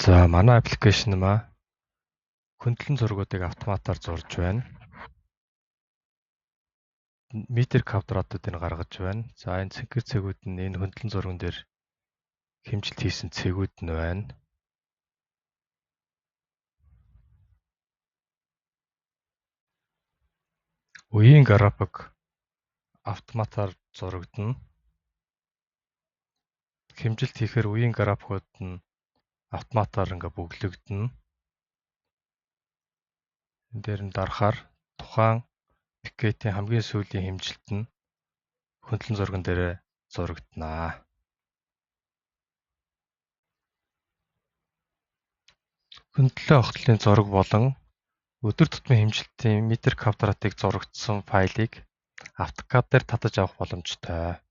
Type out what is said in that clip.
За манай аппликейшн маа хөндлөн зургуудыг автоматар зурж байна. Метр квадратуудыг гаргаж байна. За энэ цэнхэр цэгүүд нь энэ хөндлөн зурган дээр хэмжилт хийсэн цэгүүд нь байна. Үеийн график автоматар зурагдана. Хэмжилт хийхээр үеийн графикууд нь автоматар ингээ бөглөгдөнө. Энэ дээр нь дарахаар тухайн пикетийн хамгийн сүүлийн хэмжилт нь хөндлөн зурган дээр зурагдана. Хөндлөн огтлын зураг болон өдөр тутмын хэмжилтийн метр квадратыг зурагдсан файлыг AutoCAD дээр татаж авах боломжтой.